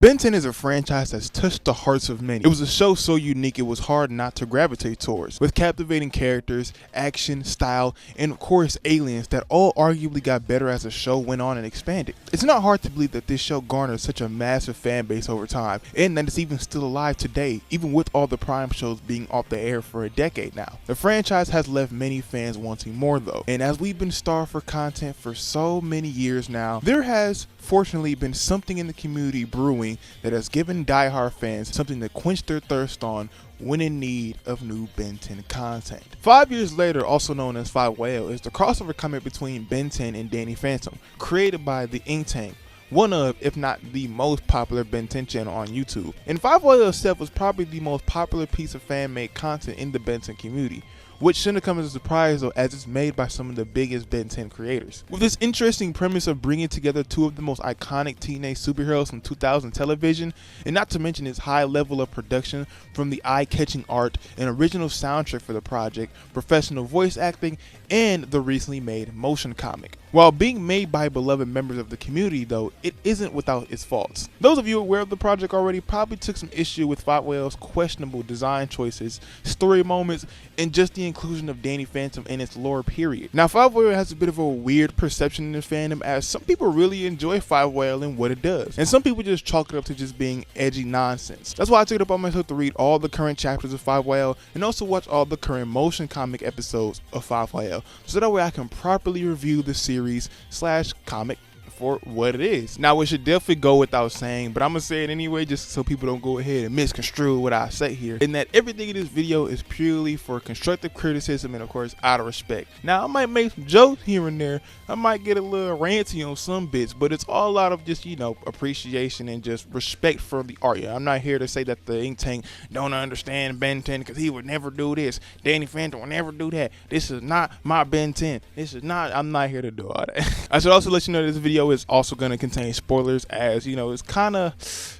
Ben 10 is a franchise that's touched the hearts of many. It was a show so unique it was hard not to gravitate towards, with captivating characters, action, style, and of course aliens that all arguably got better as the show went on and expanded. It's not hard to believe that this show garnered such a massive fan base over time, and that it's even still alive today, even with all the Prime shows being off the air for a decade now. The franchise has left many fans wanting more though, and as we've been starved for content for so many years now, there has fortunately been something in the community brewing that has given diehard fans something to quench their thirst on when in need of new Ben 10 content. 5 years later, also known as 5YL, is the crossover comic between Ben 10 and Danny Phantom, created by the Ink Tank, one of, if not the most popular Ben 10 channel on YouTube. And 5YL itself was probably the most popular piece of fan-made content in the Ben 10 community, which shouldn't come as a surprise though, as it's made by some of the biggest Ben 10 creators. With this interesting premise of bringing together two of the most iconic teenage superheroes from 2000 television, and not to mention its high level of production from the eye-catching art, an original soundtrack for the project, professional voice acting, and the recently made motion comic. While being made by beloved members of the community though, it isn't without its faults. Those of you aware of the project already probably took some issue with 5YL's questionable design choices, story moments, and just the inclusion of Danny Phantom in its lore period. Now 5YL has a bit of a weird perception in the fandom, as some people really enjoy 5YL and what it does, and some people just chalk it up to just being edgy nonsense. That's why I took it upon myself to read all the current chapters of 5YL and also watch all the current motion comic episodes of 5YL, so that way I can properly review the series slash comic for what it is. Now it should definitely go without saying, but I'm gonna say it anyway just so people don't go ahead and misconstrue what I say here, and that everything in this video is purely for constructive criticism and of course out of respect. Now I might make some jokes here and there, I might get a little ranty on some bits, but it's all out of just, you know, appreciation and just respect for the art. I'm not here to say that the Ink Tank don't understand Ben 10 because he would never do this, Danny Phantom would never do that, this is not my Ben 10, this is not, I'm not here to do all that. I should also let you know this video is also going to contain spoilers, as you know it's kind of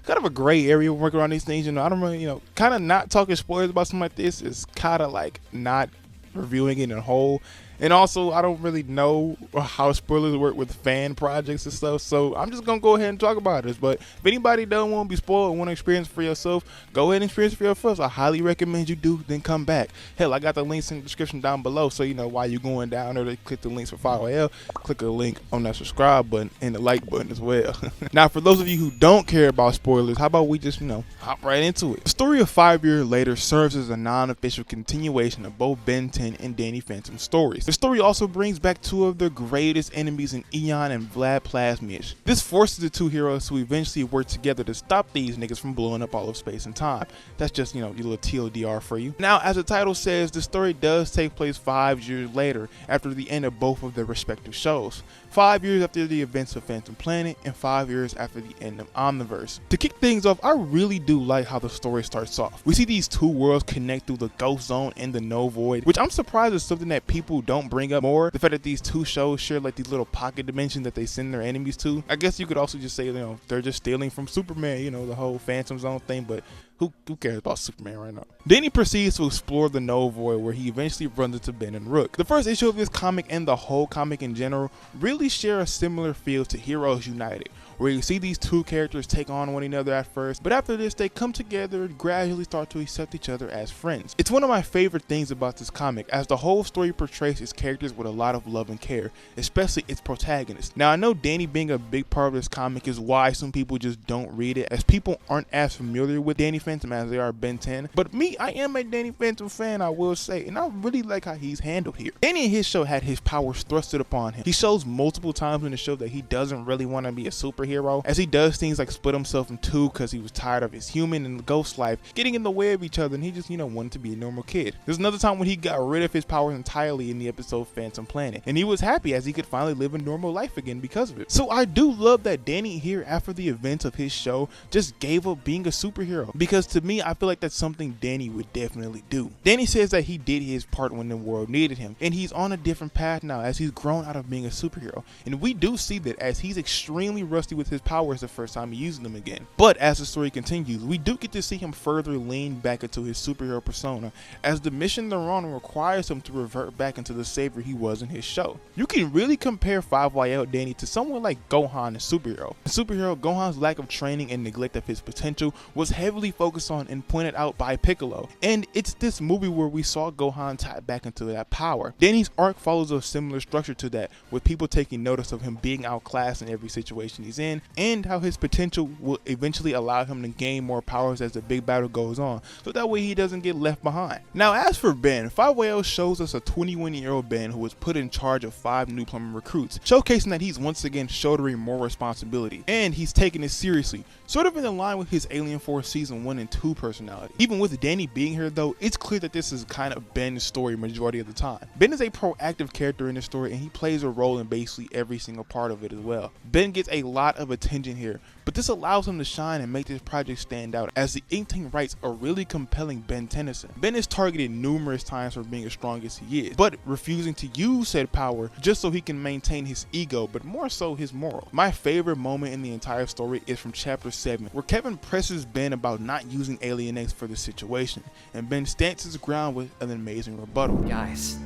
a gray area working around these things. You know, I don't really, kind of not talking spoilers about something like this is kind of like not reviewing it in a whole. And also, I don't really know how spoilers work with fan projects and stuff, so I'm just going to go ahead and talk about this. But if anybody don't want to be spoiled and want to experience it for yourself, go ahead and experience it for yourself. I highly recommend you do, then come back. Hell, I got the links in the description down below, so you know while you're going down there to click the links for 5YL, click a link on that subscribe button and the like button as well. Now, for those of you who don't care about spoilers, how about we just, hop right into it. The story of 5 years later serves as a non-official continuation of both Ben 10 and Danny Phantom's stories. The story also brings back two of their greatest enemies in Eon and Vlad Plasmius. This forces the two heroes to eventually work together to stop these niggas from blowing up all of space and time. That's just, your little TLDR for you. Now, as the title says, the story does take place 5 years later, after the end of both of their respective shows. 5 years after the events of Phantom Planet, and 5 years after the end of Omniverse. To kick things off, I really do like how the story starts off. We see these two worlds connect through the Ghost Zone and the No Void, which I'm surprised is something that people don't bring up more. The fact that these two shows share like these little pocket dimensions that they send their enemies to. I guess you could also just say, they're just stealing from Superman, the whole Phantom Zone thing, but who cares about Superman right now? Danny proceeds to explore the No Void, where he eventually runs into Ben and Rook. The first issue of this comic and the whole comic in general really share a similar feel to Heroes United, where you see these two characters take on one another at first, but after this they come together and gradually start to accept each other as friends. It's one of my favorite things about this comic, as the whole story portrays its characters with a lot of love and care, especially its protagonist. Now I know Danny being a big part of this comic is why some people just don't read it, as people aren't as familiar with Danny Phantom as they are Ben 10, but me, I am a Danny Phantom fan, I will say, and I really like how he's handled here. Danny in his show had his powers thrusted upon him. He shows multiple times in the show that he doesn't really want to be a superhero, as he does things like split himself in two because he was tired of his human and ghost life getting in the way of each other, and he just wanted to be a normal kid. There's another time when he got rid of his powers entirely in the episode Phantom Planet, and he was happy as he could finally live a normal life again because of it. So I do love that Danny here, after the events of his show, just gave up being a superhero, because to me I feel like that's something Danny would definitely do. Danny says that he did his part when the world needed him, and he's on a different path now as he's grown out of being a superhero, and we do see that as he's extremely rusty with with his powers the first time he uses them again. But as the story continues, we do get to see him further lean back into his superhero persona, as the mission they're on requires him to revert back into the savior he was in his show. You can really compare 5YL Danny to someone like Gohan, the superhero. In Superhero, Gohan's lack of training and neglect of his potential was heavily focused on and pointed out by Piccolo, and it's this movie where we saw Gohan tap back into that power. Danny's arc follows a similar structure to that, with people taking notice of him being outclassed in every situation he's in, and how his potential will eventually allow him to gain more powers as the big battle goes on, so that way he doesn't get left behind. Now as for Ben, 5YL shows us a 21-year-old Ben who was put in charge of 5 new plumber recruits, showcasing that he's once again shouldering more responsibility, and he's taking it seriously, sort of in line with his Alien Force Season 1 and 2 personality. Even with Danny being here though, it's clear that this is kind of Ben's story majority of the time. Ben is a proactive character in the story, and he plays a role in basically every single part of it as well. Ben gets a lot of attention here, but this allows him to shine and make this project stand out, as the ink team writes a really compelling Ben Tennyson. Ben is targeted numerous times for being as strong as he is, but refusing to use said power just so he can maintain his ego, but more so his moral. My favorite moment in the entire story is from chapter 7, where Kevin presses Ben about not using Alien X for the situation, and Ben stands his ground with an amazing rebuttal. Guys,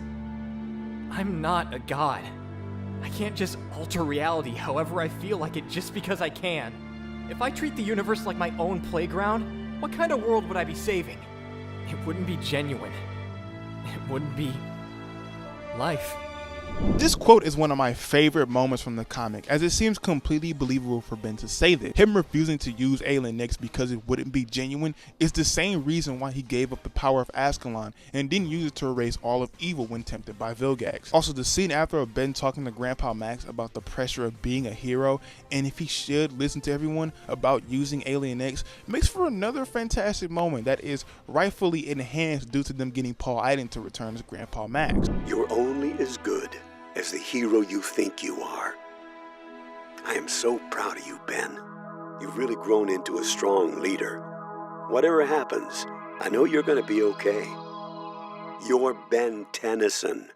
I'm not a god. I can't just alter reality however I feel like it just because I can. If I treat the universe like my own playground, what kind of world would I be saving? It wouldn't be genuine. It wouldn't be life. This quote is one of my favorite moments from the comic, as it seems completely believable for Ben to say this. Him refusing to use Alien X because it wouldn't be genuine is the same reason why he gave up the power of Ascalon and didn't use it to erase all of evil when tempted by Vilgax. Also, the scene after of Ben talking to Grandpa Max about the pressure of being a hero and if he should listen to everyone about using Alien X makes for another fantastic moment that is rightfully enhanced due to them getting Paul Iden to return as Grandpa Max. You're only as good as the hero you think you are. I am so proud of you, Ben. You've really grown into a strong leader. Whatever happens, I know you're gonna be okay. You're Ben Tennyson.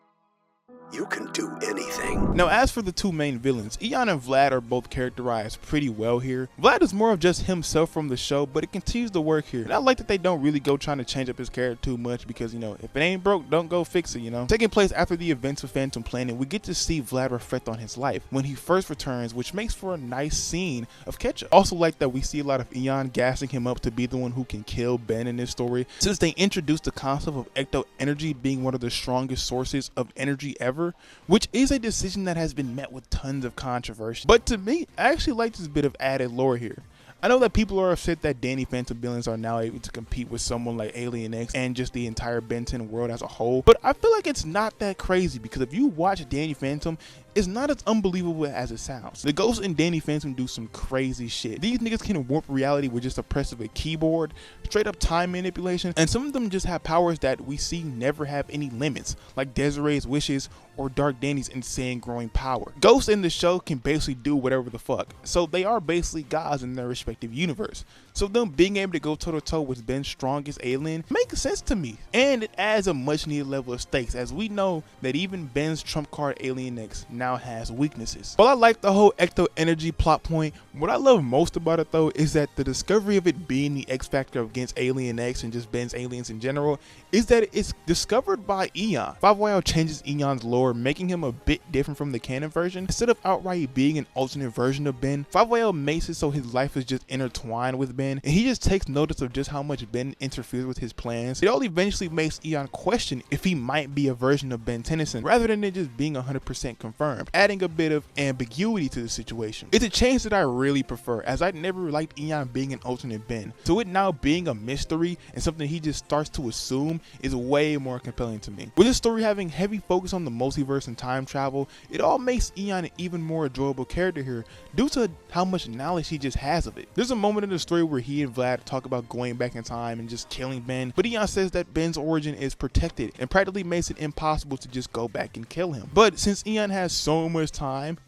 You can do anything. Now as for the two main villains, Eon and Vlad are both characterized pretty well here. Vlad is more of just himself from the show, but it continues to work here. And I like that they don't really go trying to change up his character too much because, you know, if it ain't broke, don't go fix it, you know. Taking place after the events of Phantom Planet, we get to see Vlad reflect on his life when he first returns, which makes for a nice scene of Ketchup. Also like that we see a lot of Eon gassing him up to be the one who can kill Ben in this story, since they introduced the concept of ecto energy being one of the strongest sources of energy ever, which is a decision that has been met with tons of controversy. But to me, I actually like this bit of added lore here. I know that people are upset that Danny Phantom villains are now able to compete with someone like Alien X and just the entire Ben 10 world as a whole, but I feel like it's not that crazy because if you watch Danny Phantom, it's not as unbelievable as it sounds. The Ghost and Danny Phantom do some crazy shit. These niggas can warp reality with just a press of a keyboard, straight up time manipulation, and some of them just have powers that we see never have any limits, like Desiree's wishes or Dark Danny's insane growing power. Ghost in the show can basically do whatever the fuck, so they are basically gods in their respective universe. So them being able to go toe to toe with Ben's strongest alien makes sense to me, and it adds a much needed level of stakes, as we know that even Ben's trump card Alien X now has weaknesses. While I like the whole ecto energy plot point, what I love most about it though is that the discovery of it being the X factor against Alien X and just Ben's aliens in general is that it's discovered by Eon. 5YL changes Eon's lore, making him a bit different from the canon version. Instead of outright being an alternate version of Ben, 5YL makes it so his life is just intertwined with Ben, and he just takes notice of just how much Ben interferes with his plans. It all eventually makes Eon question if he might be a version of Ben Tennyson rather than it just being 100% confirmed, adding a bit of ambiguity to the situation. It's a change that I really prefer, as I never liked Eon being an alternate Ben, so it now being a mystery and something he just starts to assume is way more compelling to me. With this story having heavy focus on the multiverse and time travel, it all makes Eon an even more enjoyable character here due to how much knowledge he just has of it. There's a moment in the story where he and Vlad talk about going back in time and just killing Ben, but Eon says that Ben's origin is protected and practically makes it impossible to just go back and kill him. But since Eon has so much time,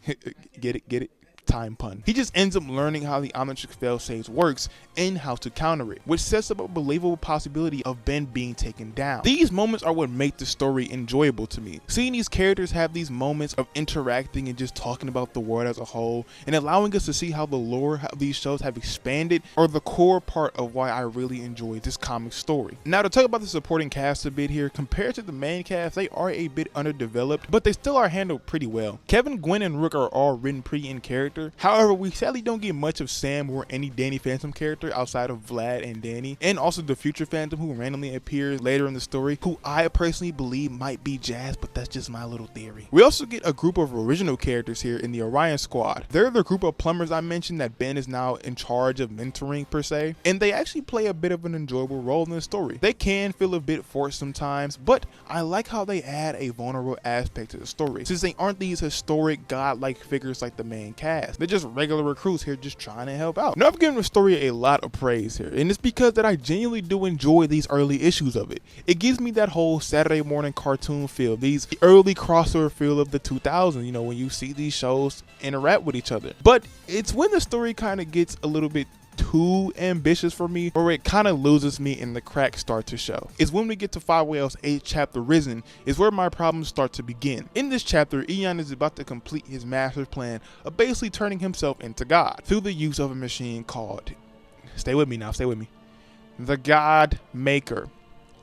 get it? time pun. He just ends up learning how the omnitrix failsafes works and how to counter it, which sets up a believable possibility of Ben being taken down. These moments are what make the story enjoyable to me. Seeing these characters have these moments of interacting and just talking about the world as a whole and allowing us to see how the lore of these shows have expanded are the core part of why I really enjoy this comic story. Now, to talk about the supporting cast a bit here, compared to the main cast, they are a bit underdeveloped, but they still are handled pretty well. Kevin, Gwen, and Rook are all written pretty in character. However, we sadly don't get much of Sam or any Danny Phantom character outside of Vlad and Danny, and also the future Phantom who randomly appears later in the story, who I personally believe might be Jazz, but that's just my little theory. We also get a group of original characters here in the Orion Squad. They're the group of plumbers I mentioned that Ben is now in charge of mentoring per se, and they actually play a bit of an enjoyable role in the story. They can feel a bit forced sometimes, but I like how they add a vulnerable aspect to the story, since they aren't these historic godlike figures like the main cast. They're just regular recruits here just trying to help out. Now, I've given the story a lot of praise here, and it's because that I genuinely do enjoy these early issues of it. It gives me that whole Saturday morning cartoon feel, these early crossover feel of the 2000s, you know, when you see these shows interact with each other. But it's when the story kind of gets a little bit too ambitious for me, or it kind of loses me and the cracks start to show. Is when we get to 5 Whale's 8th chapter, Risen, is where my problems start to begin. In this chapter, Eon is about to complete his master plan of basically turning himself into God through the use of a machine called, stay with me now, stay with me, the God Maker.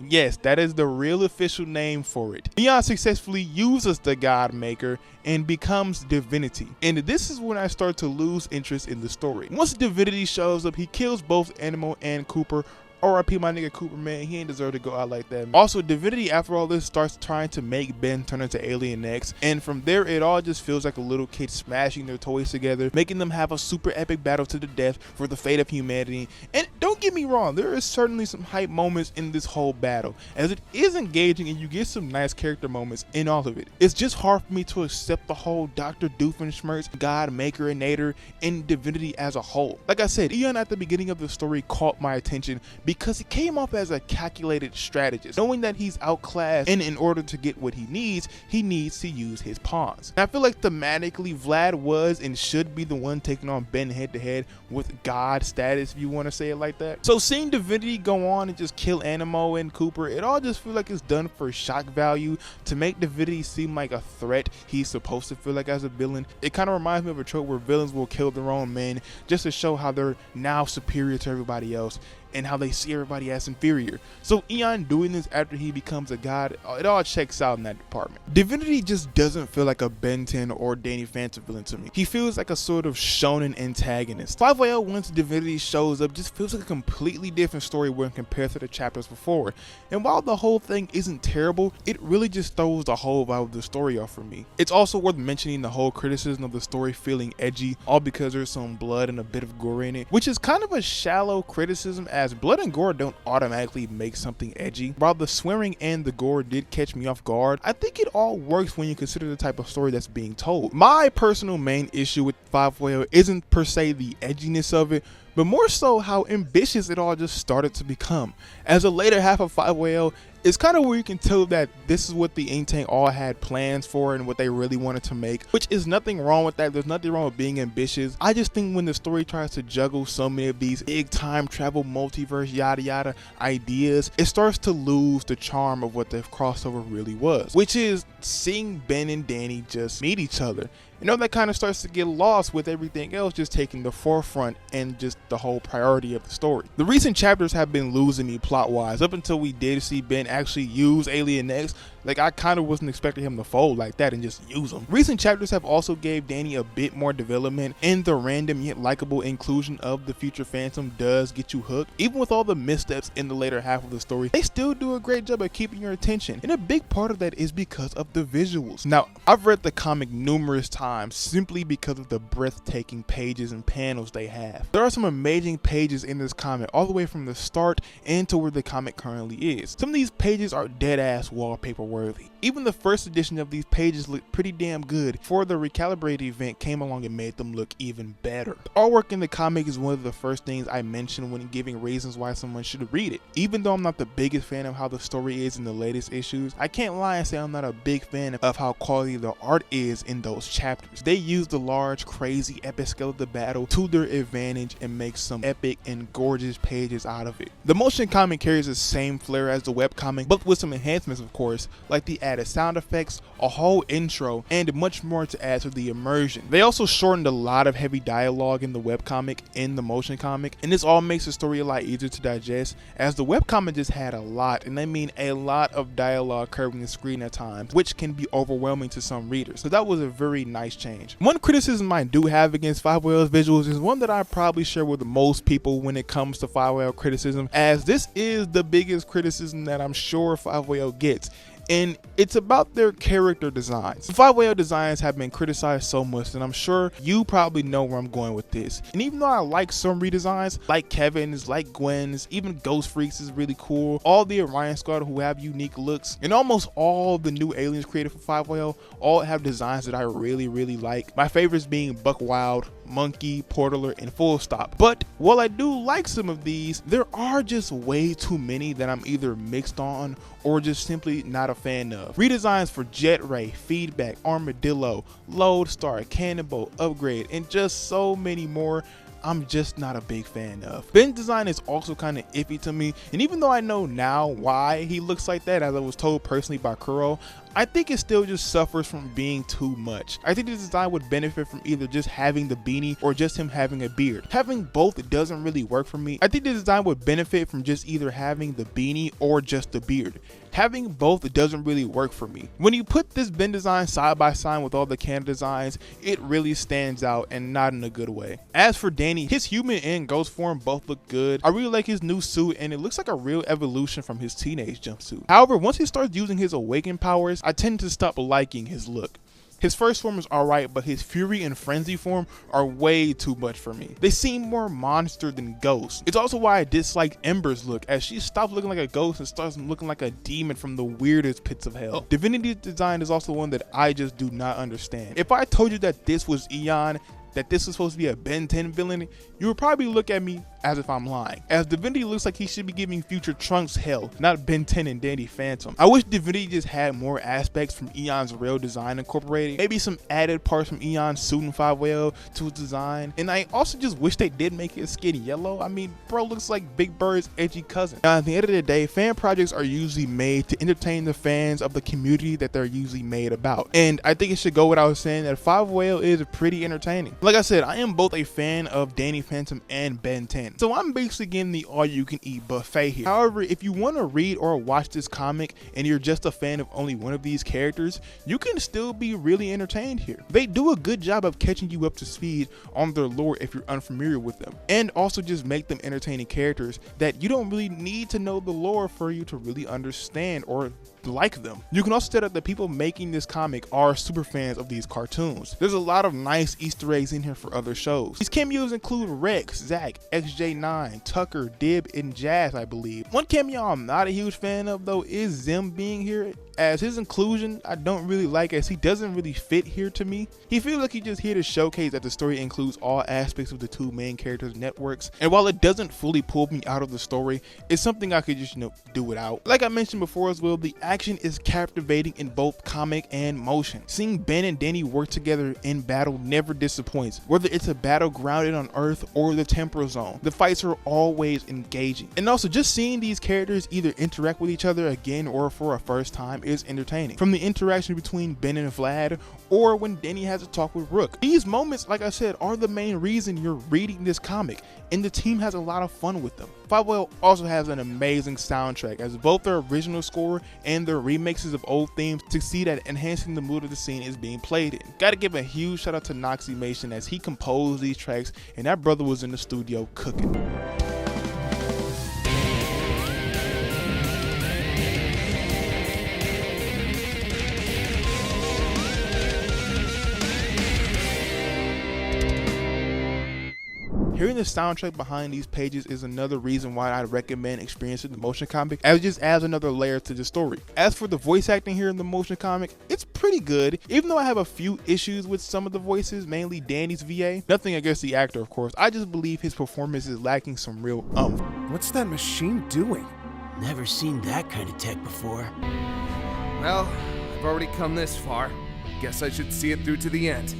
Yes, that is the real official name for it. Eon successfully uses the God Maker and becomes Divinity. And this is when I start to lose interest in the story. Once Divinity shows up, he kills both Animal and Cooper. R.I.P. my nigga Cooper, man, he ain't deserve to go out like that. Also, Divinity, after all this, starts trying to make Ben turn into Alien X, and from there it all just feels like a little kid smashing their toys together, making them have a super epic battle to the death for the fate of humanity. And don't get me wrong, there is certainly some hype moments in this whole battle, as it is engaging and you get some nice character moments in all of it. It's just hard for me to accept the whole Dr. Doofenshmirtz, God Maker and Nader, and Divinity as a whole. Like I said, Eon at the beginning of the story caught my attention because he came off as a calculated strategist, knowing that he's outclassed, and in order to get what he needs to use his pawns. And I feel like thematically Vlad was and should be the one taking on Ben head to head with God status, if you want to say it like that. So seeing Divinity go on and just kill Animo and Cooper, it all just feels like it's done for shock value to make Divinity seem like a threat he's supposed to feel like as a villain. It kind of reminds me of a trope where villains will kill their own men just to show how they're now superior to everybody else and how they see everybody as inferior. So Eon doing this after he becomes a god, it all checks out in that department. Divinity just doesn't feel like a Ben 10 or Danny Phantom villain to me. He feels like a sort of shonen antagonist. 5YL once Divinity shows up just feels like a completely different story when compared to the chapters before. And while the whole thing isn't terrible, it really just throws the whole vibe of the story off for me. It's also worth mentioning the whole criticism of the story feeling edgy, all because there's some blood and a bit of gore in it, which is kind of a shallow criticism, as blood and gore don't automatically make something edgy. While the swearing and the gore did catch me off guard, I think it all works when you consider the type of story that's being told. My personal main issue with 5YL isn't per se the edginess of it, but more so how ambitious it all just started to become. As the later half of 5YL, it's kind of where you can tell that this is what the Inktank all had plans for and what they really wanted to make, which is nothing wrong with that. There's nothing wrong with being ambitious. I just think when the story tries to juggle so many of these big time travel, multiverse, yada yada ideas, it starts to lose the charm of what the crossover really was, which is seeing Ben and Danny just meet each other. You know, that kind of starts to get lost with everything else just taking the forefront and just the whole priority of the story. The recent chapters have been losing me plot wise up until we did see Ben actually use Alien X. Like, I kind of wasn't expecting him to fold like that and just use them. Recent chapters have also gave Danny a bit more development, and the random yet likable inclusion of the future Phantom does get you hooked. Even with all the missteps in the later half of the story, they still do a great job of keeping your attention, and a big part of that is because of the visuals. Now, I've read the comic numerous times simply because of the breathtaking pages and panels they have. There are some amazing pages in this comic all the way from the start and to where the comic currently is. Some of these pages are dead ass wallpaper worthy. Even the first edition of these pages looked pretty damn good before the recalibrated event came along and made them look even better. The artwork in the comic is one of the first things I mention when giving reasons why someone should read it. Even though I'm not the biggest fan of how the story is in the latest issues, I can't lie and say I'm not a big fan of how quality the art is in those chapters. chapters. They use the large, crazy, epic scale of the battle to their advantage and make some epic and gorgeous pages out of it. The motion comic carries the same flair as the webcomic, but with some enhancements, of course, like the added sound effects, a whole intro, and much more to add to the immersion. They also shortened a lot of heavy dialogue in the webcomic in the motion comic, and this all makes the story a lot easier to digest, as the webcomic just had a lot, and I mean a lot of dialogue curving the screen at times, which can be overwhelming to some readers. So that was a very nice change. One criticism I do have against 5YL's visuals is one that I probably share with most people when it comes to 5YL criticism, as this is the biggest criticism that I'm sure 5YL gets, and it's about their character designs. 5YL designs have been criticized so much, and I'm sure you probably know where I'm going with this. And even though I like some redesigns, like Kevin's, like Gwen's, even Ghost Freak's is really cool, all the Orion Squad who have unique looks, and almost all the new aliens created for 5YL all have designs that I really like. My favorites being Buck Wild, Monkey, Portaler, and Full Stop. But while I do like some of these, there are just way too many that I'm either mixed on or just simply not a fan of. Redesigns for Jet Ray, Feedback, Armadillo, Lodestar, Cannonball, Upgrade, and just so many more I'm just not a big fan of. Ben's design is also kind of iffy to me, and even though I know now why he looks like that, as I was told personally by Kuro, I think it still just suffers from being too much. I think the design would benefit from either just having the beanie or just him having a beard. Having both doesn't really work for me. I think the design would benefit from just either having the beanie or just the beard. Having both doesn't really work for me. When you put this Ben design side by side with all the Canada designs, it really stands out, and not in a good way. As for Danny, his human and ghost form both look good. I really like his new suit, and it looks like a real evolution from his teenage jumpsuit. However, once he starts using his awakened powers, I tend to stop liking his look. His first form is alright, but his Fury and Frenzy form are way too much for me. They seem more monster than ghost. It's also why I dislike Ember's look, as she stops looking like a ghost and starts looking like a demon from the weirdest pits of hell. Divinity's design is also one that I just do not understand. If I told you that this was Eon, that this was supposed to be a Ben 10 villain, you would probably look at me as if I'm lying, as Divinity looks like he should be giving future Trunks hell, not Ben 10 and Danny Phantom. I wish Divinity just had more aspects from Eon's real design incorporated, maybe some added parts from Eon's suit and 5YL to his design, and I also just wish they did make his skin yellow. I mean, bro looks like Big Bird's edgy cousin. Now, at the end of the day, fan projects are usually made to entertain the fans of the community that they're usually made about, and I think it should go without saying that 5YL is pretty entertaining. Like I said, I am both a fan of Danny Phantom and Ben 10. So I'm basically getting the all-you-can-eat buffet here. However, if you want to read or watch this comic and you're just a fan of only one of these characters, you can still be really entertained here. They do a good job of catching you up to speed on their lore if you're unfamiliar with them, and also just make them entertaining characters that you don't really need to know the lore for you to really understand or like them. You can also tell that the people making this comic are super fans of these cartoons. There's a lot of nice Easter eggs in here for other shows. These cameos include Rex, Zack, XJ9, Tucker, Dib, and Jazz, I believe. One cameo I'm not a huge fan of though is Zim being here, as his inclusion I don't really like, as he doesn't really fit here to me. He feels like he's just here to showcase that the story includes all aspects of the two main characters' networks, and while it doesn't fully pull me out of the story, it's something I could just, do without. Like I mentioned before as well, the action is captivating in both comic and motion. Seeing Ben and Danny work together in battle never disappoints, whether it's a battle grounded on Earth or the Temporal Zone. The fights are always engaging, and also just seeing these characters either interact with each other again or for a first time is entertaining. From the interaction between Ben and Vlad, or when Danny has a talk with Rook. These moments, like I said, are the main reason you're reading this comic, and the team has a lot of fun with them. 5YL also has an amazing soundtrack, as both their original score and their remixes of old themes succeed at enhancing the mood of the scene is being played in. Gotta give a huge shout out to Noxie Mason, as he composed these tracks, and that brother was in the studio cooking. Hearing the soundtrack behind these pages is another reason why I'd recommend experiencing the motion comic, as it just adds another layer to the story. As for the voice acting here in the motion comic, it's pretty good, even though I have a few issues with some of the voices, mainly Danny's VA. Nothing against the actor, of course, I just believe his performance is lacking some real What's that machine doing? Never seen that kind of tech before. Well, I've already come this far. Guess I should see it through to the end.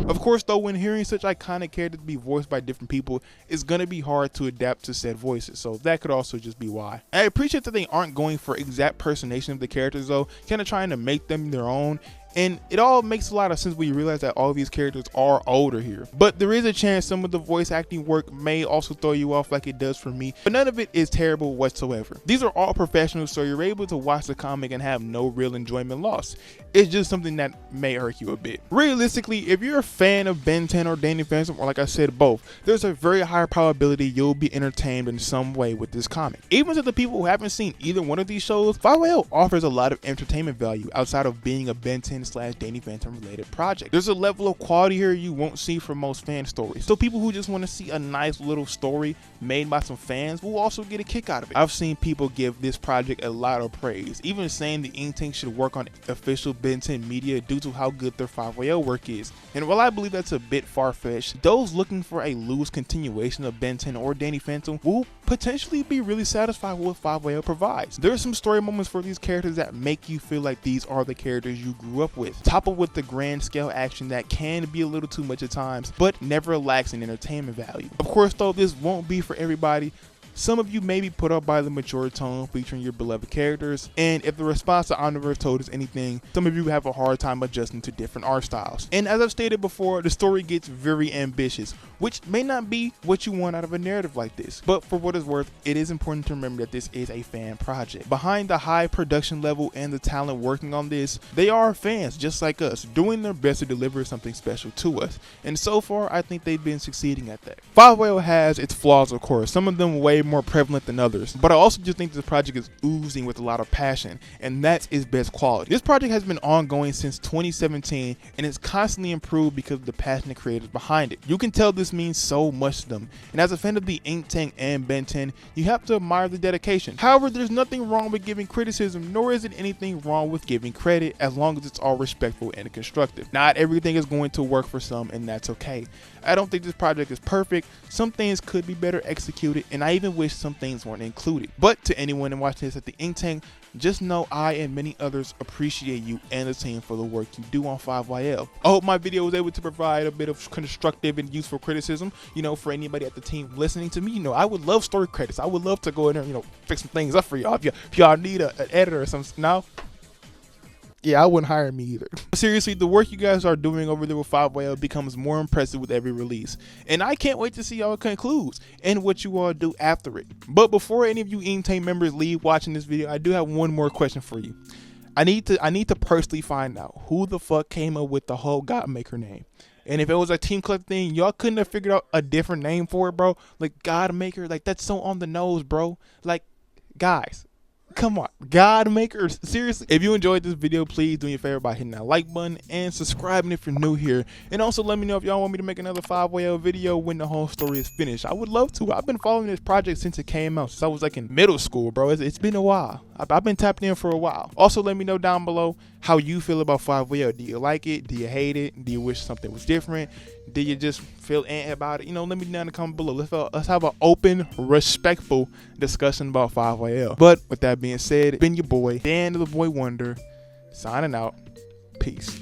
Of course though, when hearing such iconic characters be voiced by different people, it's gonna be hard to adapt to said voices, so that could also just be why. I appreciate that they aren't going for exact personation of the characters though, kinda trying to make them their own. And it all makes a lot of sense when you realize that all of these characters are older here. But there is a chance some of the voice acting work may also throw you off like it does for me, but none of it is terrible whatsoever. These are all professionals, so you're able to watch the comic and have no real enjoyment lost. It's just something that may hurt you a bit. Realistically, if you're a fan of Ben 10 or Danny Phantom, or like I said, both, there's a very high probability you'll be entertained in some way with this comic. Even to the people who haven't seen either one of these shows, 5YL offers a lot of entertainment value outside of being a Ben 10 / Danny Phantom related project. There's a level of quality here you won't see from most fan stories. So people who just want to see a nice little story made by some fans will also get a kick out of it. I've seen people give this project a lot of praise, even saying the ink tank should work on official Ben 10 media due to how good their 5YL work is. And while I believe that's a bit far-fetched, those looking for a loose continuation of Ben 10 or Danny Phantom will potentially be really satisfied with what 5YL provides. There are some story moments for these characters that make you feel like these are the characters you grew up with, toppled with the grand scale action that can be a little too much at times, but never lacks in entertainment value. Of course though, this won't be for everybody. Some of you may be put off by the mature tone featuring your beloved characters, and if the response to Omniverse told us anything, some of you have a hard time adjusting to different art styles. And as I've stated before, the story gets very ambitious, which may not be what you want out of a narrative like this. But for what it's worth, it is important to remember that this is a fan project. Behind the high production level and the talent working on this, they are fans just like us, doing their best to deliver something special to us. And so far, I think they've been succeeding at that. 5YL has its flaws, of course, some of them way more prevalent than others, but I also just think this project is oozing with a lot of passion, and that's its best quality. This project has been ongoing since 2017 and it's constantly improved because of the passionate creators behind it. You can tell this means so much to them, and as a fan of the ink tank and Ben 10, you have to admire the dedication. However, there's nothing wrong with giving criticism, nor is it anything wrong with giving credit, as long as it's all respectful and constructive. Not everything is going to work for some, and that's okay. I don't think this project is perfect. Some things could be better executed, and I even wish some things weren't included. But to anyone watching this at the ink tank, just know I and many others appreciate you and the team for the work you do on 5YL. I hope my video was able to provide a bit of constructive and useful criticism, for anybody at the team listening to me. I would love story credits. I would love to go in there, fix some things up for y'all. If y'all need an editor or something. No? Yeah, I wouldn't hire me either. Seriously, the work you guys are doing over there with 5YL becomes more impressive with every release. And I can't wait to see how it concludes and what you all do after it. But before any of you ink tank members leave watching this video, I do have one more question for you. I need to personally find out who the fuck came up with the whole Godmaker name. And if it was a Team Collective thing, y'all couldn't have figured out a different name for it, bro. Like Godmaker, like that's so on the nose, bro. Like, guys. Come on, Godmaker, seriously. If you enjoyed this video, please do me a favor by hitting that like button and subscribing if you're new here. And also let me know if y'all want me to make another 5YL video when the whole story is finished. I would love to. I've been following this project since it came out, since I was like in middle school, bro. It's been a while. I've been tapped in for a while. Also, let me know down below how you feel about 5YL. Do you like it? Do you hate it? Do you wish something was different? Do you just feel about it? Let me know in the comment below. Let's have an open, respectful discussion about 5YL. But with that being said, been your boy, DanTheBoyWonder, signing out. Peace.